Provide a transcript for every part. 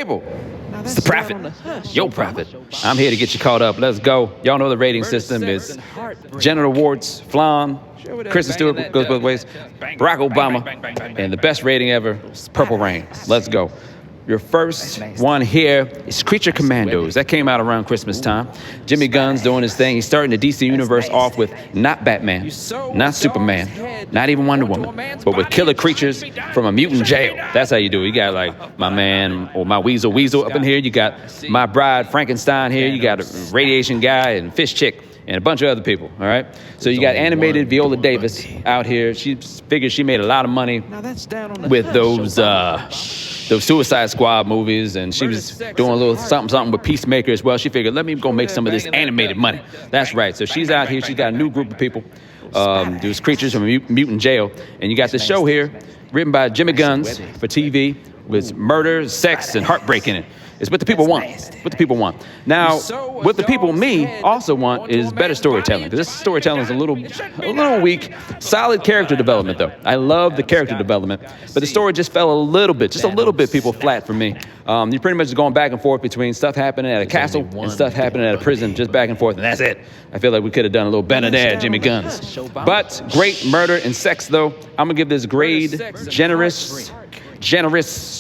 people, it's the Praphit. Yo, Praphit. I'm here to get you caught up. Let's go. Y'all know the rating system is genital warts, flan, Kristen Stewart goes both ways, Barack Obama, and the best rating ever, Purple Rain. Let's go. Your first one here is Creature Commandos. That came out around Christmas time. Jimmy Gunn's doing his thing. He's starting the DC Universe off with not Batman, not Superman, not even Wonder Woman, but with killer creatures from a mutant jail. That's how you do it. You got like my man or my Weasel up in here. You got my bride Frankenstein here. You got a radiation guy and fish chick and a bunch of other people, all right? So you got animated Viola Davis out here. She figures she made a lot of money with those Suicide Squad movies, and she was doing a little something with Peacemaker as well. She figured, let me go make some of this animated money. That's right. So she's out here. She's got a new group of people. There's creatures from a mutant jail. And you got the show here, written by Jimmy Guns for TV, with murder, sex, and heartbreak in it. It's what the people want. What the people want. Now, what the people, me, also want is better storytelling. Because this storytelling is a little weak. Solid character development, though. I love the character development. But the story just fell a little bit, people flat for me. You're pretty much going back and forth between stuff happening at a castle and stuff happening at a prison, just back and forth, and that's it. I feel like we could have done a little better there, Jimmy Guns. But great murder and sex, though. I'm going to give this grade generous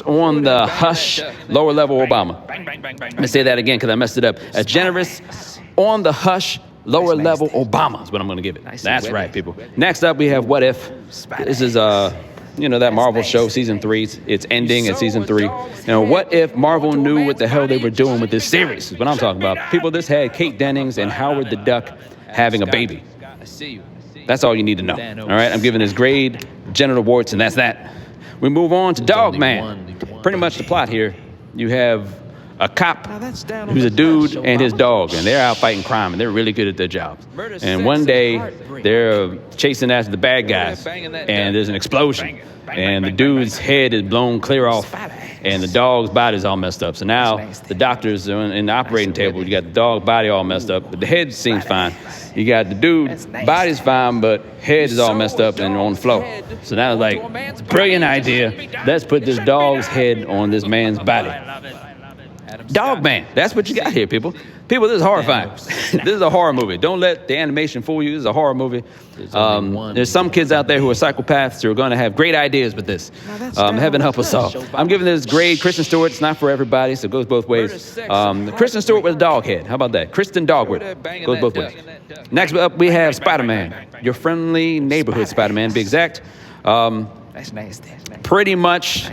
on the hush, lower level Obama. Let me say that again because I messed it up. A generous on the hush, lower level Obama is what I'm going to give it. That's right, people. Next up, we have What If. This is, that Marvel show, season 3. It's ending at season 3. Now, what if Marvel knew what the hell they were doing with this series? Is what I'm talking about. People, this had Kate Dennings and Howard the Duck having a baby. That's all you need to know. All right, I'm giving this grade, genital warts, and that's that. We move on to Dog Man. Pretty much the plot here. You have a cop who's a dude and his dog, and they're out fighting crime, and they're really good at their jobs. And one day, they're chasing after the bad guys, and there's an explosion, and the dude's head is blown clear off, and the dog's body's all messed up. So now the doctors are in the operating table. You got the dog body all messed up, but the head seems fine. You got the dude, body's fine, but head is all messed up and on the floor. So now it's like, brilliant idea. Let's put this dog's head on this man's body. Dog Man, that's what you got here, people. People, this is horrifying. This is a horror movie. Don't let the animation fool you. This is a horror movie. There's some kids out there who are psychopaths who are going to have great ideas with this. Heaven help us all. I'm giving this grade. Kristen Stewart, it's not for everybody, so it goes both ways. Kristen Stewart with a dog head. How about that? Kristen Dogwood. Goes both ways. Next up, we have Spider-Man. Your friendly neighborhood Spider-Man, to be exact. Pretty much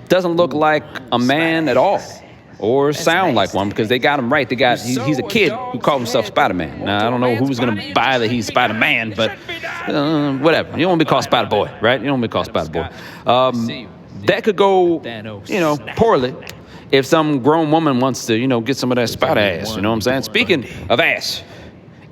doesn't look like a man at all. Or sound like one, because they got him right. He's a kid who called himself Spider-Man. Now, I don't know who's going to buy that he's Spider-Man, but whatever. You don't want to be called Spider-Boy, right? You don't want to be called Spider-Boy. That could go, poorly if some grown woman wants to, get some of that spider ass. You know what I'm saying? Speaking of ass,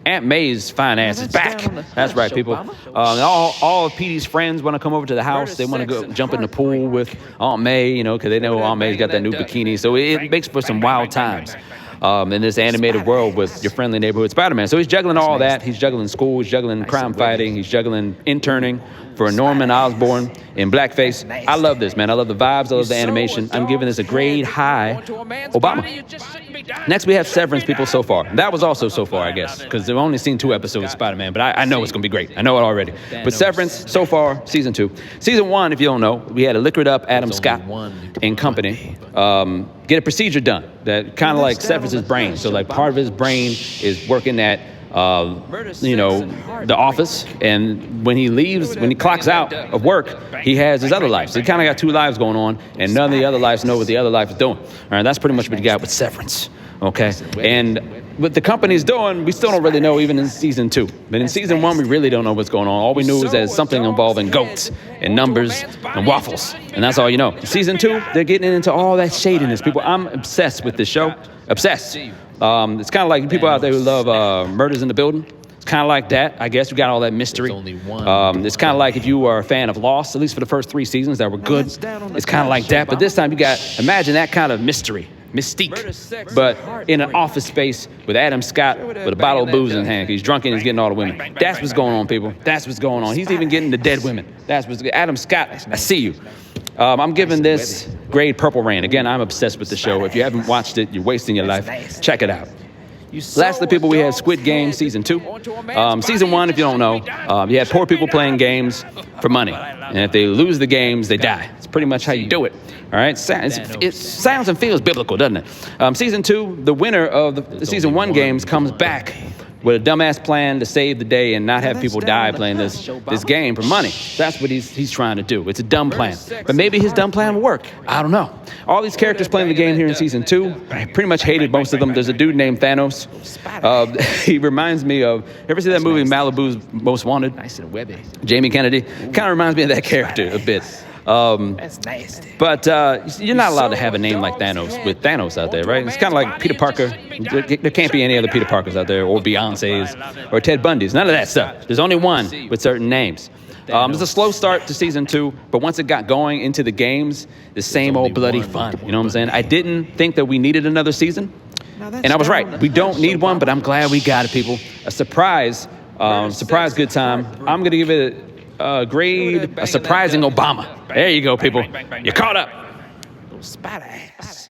Aunt May's fine ass is back. That's right, people. All of Petey's friends want to come over to the house. They want to go jump in the pool with Aunt May, because they know Aunt May's got that new bikini. So it makes for some wild times in this animated world with your friendly neighborhood Spider-Man. So he's juggling all that. He's juggling school. He's juggling crime fighting. He's juggling interning for Norman Osborn in blackface. I love this, man. I love the vibes. I love the animation. I'm giving this a grade high Obama. Next, we have Severance, people, so far. That was also so far, I guess, because they've only seen 2 episodes of Spider-Man, but I know it's going to be great. I know it already. But Severance, so far, season 2. Season 1, if you don't know, we had a liquored up Adam Scott and company get a procedure done that kind of like severs his brain. So like part of his brain is working at the office, and when he clocks out of work, he has his other life. So he kind of got 2 lives going on, and none of the other lives know what the other life is doing. All right, that's pretty much what you got with Severance. Okay, and what the company's doing, we still don't really know even in season 2. But in season 1, we really don't know what's going on. All we knew is that it's something involving goats and numbers and waffles, and that's all you know. In season 2, they're getting into all that shadiness. People, I'm obsessed with this show. Obsessed. It's kind of like people out there who love Murders in the Building. It's kind of like that, I guess. We got all that mystery. It's kind of like if you are a fan of Lost, at least for the first 3 seasons that were good. It's kind of like that. But this time imagine that kind of mystery, mystique, but in an office space with Adam Scott with a bottle of booze in hand. He's drunk and he's getting all the women. That's what's going on, people. That's what's going on. He's even getting the dead women. That's what's Adam Scott, I see you. I'm giving this grade Purple Rain. Again, I'm obsessed with the show. If you haven't watched it, you're wasting your life. Check it out. Lastly, people, we have Squid Game Season 2. Season 1, if you don't know, you have poor people playing games for money. And if they lose the games, they die. It's pretty much how you do it. All right? It sounds and feels biblical, doesn't it? Season 2, the winner of the Season 1 games comes back with a dumbass plan to save the day and not have people die playing this game for money. That's what he's trying to do. It's a dumb plan. But maybe his dumb plan will work. I don't know. All these characters playing the game here in Season 2, I pretty much hated most of them. There's a dude named Thanos. He reminds me of, ever see that movie Malibu's Most Wanted? Nice and webby. Jamie Kennedy. Kind of reminds me of that character a bit. That's nasty. But you're not allowed to have a name like Thanos with Thanos out there, right? It's kind of like Peter Parker. There can't be any other Peter Parkers out there, or Beyoncé's, or Ted Bundy's. None of that stuff. There's only one with certain names. It's a slow start to Season 2, but once it got going into the games, the same old bloody fun. You know what I'm saying? I didn't think that we needed another season, and I was right. We don't need one, but I'm glad we got it, people. A surprise good time. I'm going to give it a surprising Obama. There you go, people. You're caught up. Little spider ass.